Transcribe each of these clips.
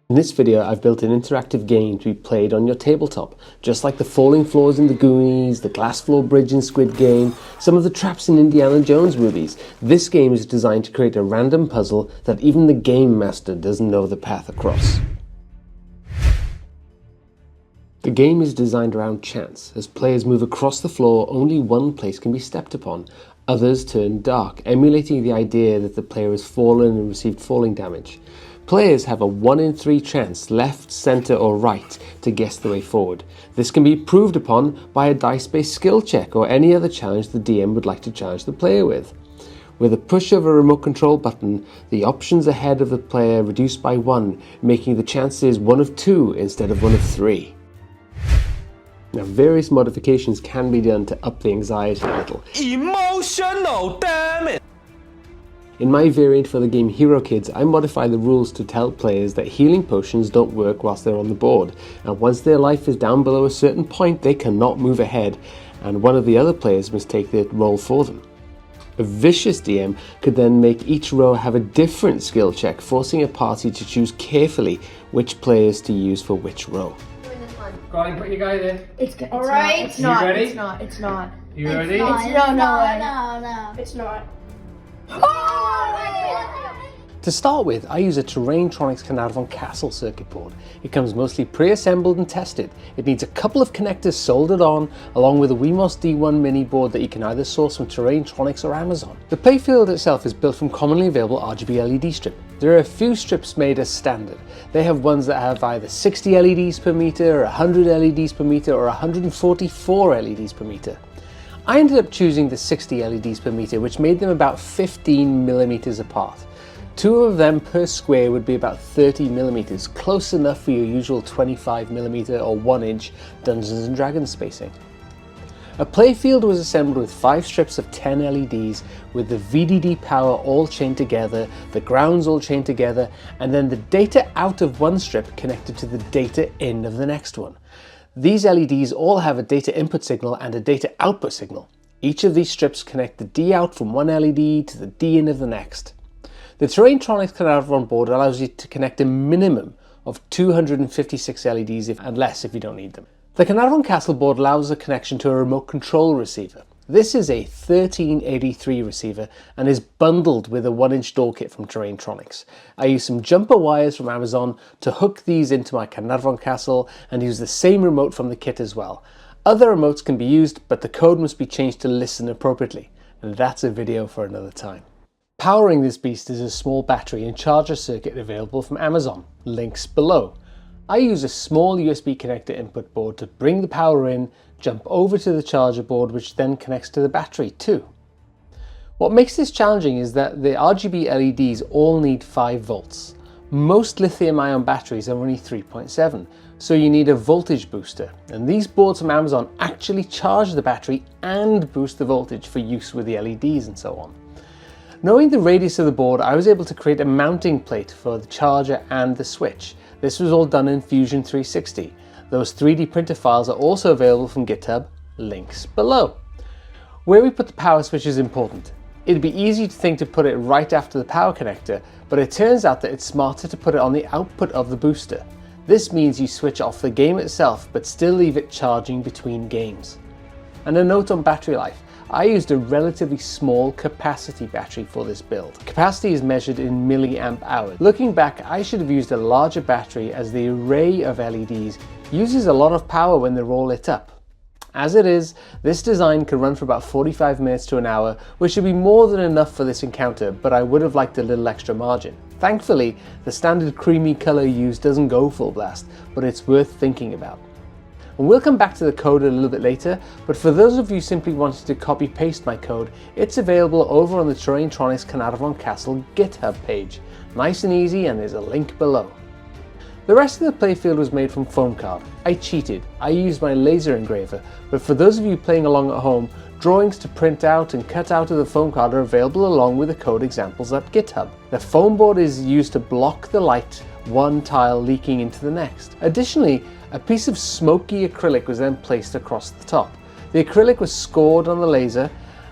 In this video, I've built an interactive game to be played on your tabletop, just like the falling floors in the Goonies, the glass floor bridge in Squid Game, some of the traps in Indiana Jones movies. This game is designed to create a random puzzle that even the game master doesn't know the path across. The game is designed around chance. As players move across the floor, only one place can be stepped upon. Others turn dark, emulating the idea that the player has fallen and received falling damage. Players have a 1 in 3 chance, left, center or right, to guess the way forward. This can be proved upon by a dice-based skill check or any other challenge the DM would like to challenge the player with. With a push of a remote control button, the options ahead of the player reduce by 1, making the chances 1 of 2 instead of 1 of 3. Now, various modifications can be done to up the anxiety a little. Emotional, damn it! In my variant for the game Hero Kids, I modify the rules to tell players that healing potions don't work whilst they're on the board, and once their life is down below a certain point, they cannot move ahead, and one of the other players must take the role for them. A vicious DM could then make each row have a different skill check, forcing a party to choose carefully which players to use for which row. Go on, put your guy in. It's alright. It's not. You ready? It's not. It's not. You ready? No way. No. It's not. To start with, I use a Terrain-Tronics Carnarvon Castle circuit board. It comes mostly pre-assembled and tested. It needs a couple of connectors soldered on, along with a Wemos D1 mini board that you can either source from Terrain-Tronics or Amazon. The playfield itself is built from commonly available RGB LED strip. There are a few strips made as standard. They have ones that have either 60 LEDs per meter, 100 LEDs per meter, or 144 LEDs per meter. I ended up choosing the 60 LEDs per meter, which made them about 15 millimeters apart. 2 of them per square would be about 30 millimeters, close enough for your usual 25 millimeter or 1 inch Dungeons & Dragons spacing. A playfield was assembled with 5 strips of 10 LEDs with the VDD power all chained together, the grounds all chained together, and then the data out of one strip connected to the data in of the next one. These LEDs all have a data input signal and a data output signal. Each of these strips connect the D out from one LED to the D in of the next. The Terrain-Tronics Carnarvon board allows you to connect a minimum of 256 LEDs and less if you don't need them. The Carnarvon Castle board allows a connection to a remote control receiver. This is a 1383 receiver and is bundled with a 1-inch door kit from Terrain-Tronics. I use some jumper wires from Amazon to hook these into my Carnarvon Castle and use the same remote from the kit as well. Other remotes can be used, but the code must be changed to listen appropriately, and that's a video for another time. Powering this beast is a small battery and charger circuit available from Amazon, links below. I use a small USB connector input board to bring the power in, jump over to the charger board, which then connects to the battery too. What makes this challenging is that the RGB LEDs all need 5 volts. Most lithium-ion batteries are only 3.7, so you need a voltage booster, and these boards from Amazon actually charge the battery and boost the voltage for use with the LEDs and so on. Knowing the radius of the board, I was able to create a mounting plate for the charger and the switch. This was all done in Fusion 360. Those 3D printer files are also available from Github, links below. Where we put the power switch is important. It'd be easy to think to put it right after the power connector, but it turns out that it's smarter to put it on the output of the booster. This means you switch off the game itself, but still leave it charging between games. And a note on battery life. I used a relatively small capacity battery for this build. Capacity is measured in milliamp hours. Looking back, I should have used a larger battery as the array of LEDs uses a lot of power when they're all lit up. As it is, this design can run for about 45 minutes to an hour, which should be more than enough for this encounter, but I would have liked a little extra margin. Thankfully, the standard creamy color used doesn't go full blast, but it's worth thinking about. And we'll come back to the code a little bit later, but for those of you simply wanting to copy paste my code, it's available over on the Terrain-Tronics Carnarvon Castle GitHub page. Nice and easy, and there's a link below. The rest of the playfield was made from foam card. I cheated, I used my laser engraver, but for those of you playing along at home, drawings to print out and cut out of the foam card are available along with the code examples at GitHub. The foam board is used to block the light, one tile leaking into the next. Additionally, a piece of smoky acrylic was then placed across the top. The acrylic was scored on the laser,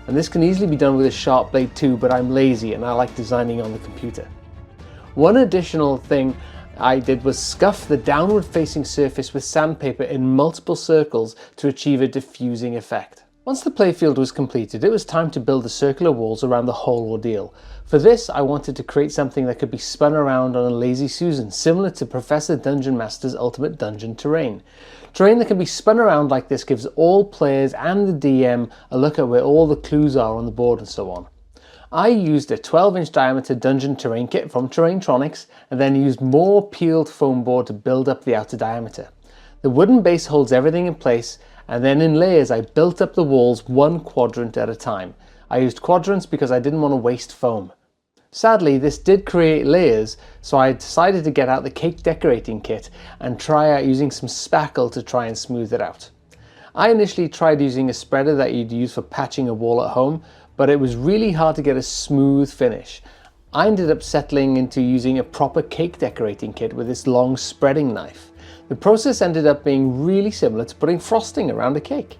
and this can easily be done with a sharp blade too, but I'm lazy and I like designing on the computer. One additional thing I did was scuff the downward facing surface with sandpaper in multiple circles to achieve a diffusing effect. Once the playfield was completed, it was time to build the circular walls around the whole ordeal. For this, I wanted to create something that could be spun around on a Lazy Susan, similar to Professor Dungeon Master's Ultimate Dungeon Terrain. Terrain that can be spun around like this gives all players and the DM a look at where all the clues are on the board and so on. I used a 12-inch diameter dungeon terrain kit from Terrain-Tronics and then used more peeled foam board to build up the outer diameter. The wooden base holds everything in place, and then in layers I built up the walls one quadrant at a time. I used quadrants because I didn't want to waste foam. Sadly, this did create layers, so I decided to get out the cake decorating kit and try out using some spackle to try and smooth it out. I initially tried using a spreader that you'd use for patching a wall at home, but it was really hard to get a smooth finish. I ended up settling into using a proper cake decorating kit with this long spreading knife. The process ended up being really similar to putting frosting around a cake.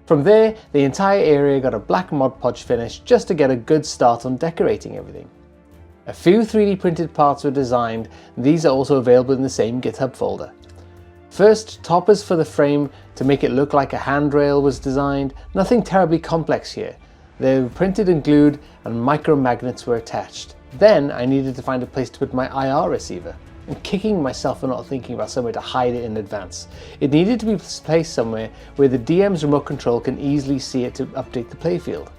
From there, the entire area got a black Mod Podge finish just to get a good start on decorating everything. A few 3D printed parts were designed, and these are also available in the same Github folder. First, toppers for the frame to make it look like a handrail was designed. Nothing terribly complex here. They were printed and glued, and micro magnets were attached. Then I needed to find a place to put my IR receiver. I'm kicking myself for not thinking about somewhere to hide it in advance. It needed to be placed somewhere where the DM's remote control can easily see it to update the playfield.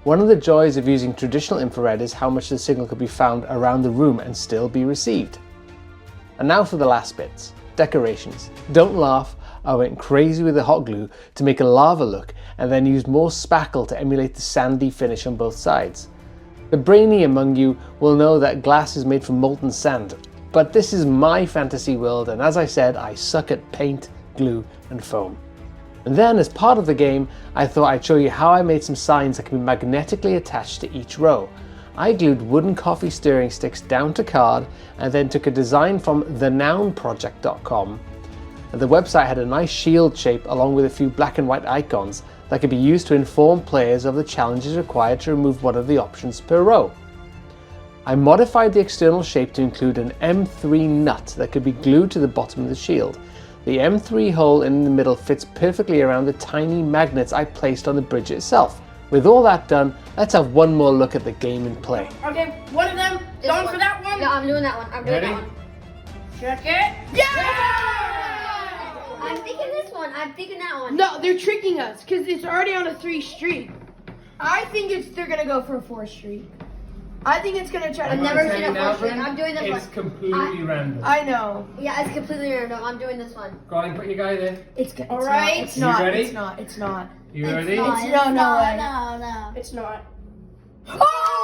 One of the joys of using traditional infrared is how much the signal could be found around the room and still be received. And now for the last bits. Decorations. Don't laugh, I went crazy with the hot glue to make a lava look and then used more spackle to emulate the sandy finish on both sides. The brainy among you will know that glass is made from molten sand, but this is my fantasy world, and as I said, I suck at paint, glue and foam. And then as part of the game, I thought I'd show you how I made some signs that can be magnetically attached to each row. I glued wooden coffee stirring sticks down to card and then took a design from thenounproject.com. The website had a nice shield shape along with a few black and white icons that could be used to inform players of the challenges required to remove one of the options per row. I modified the external shape to include an M3 nut that could be glued to the bottom of the shield. The M3 hole in the middle fits perfectly around the tiny magnets I placed on the bridge itself. With all that done, let's have one more look at the game in play. Okay, one of them. Going for that one? No, I'm doing that one. I'm doing Ready? that one. Check it. Yeah! I'm thinking this one. I'm thinking that one. No, they're tricking us because it's already on a 3 streak. I think they're gonna go for a 4 streak. I think it's gonna try to. I've never seen a 4 streak. I'm doing this one. It's completely random. I know. Yeah, it's completely random. I'm doing this one. Go on, put your guy there. It's All right. It's not. You ready? It's not. It's not. You ready? No way. No. It's not. Oh!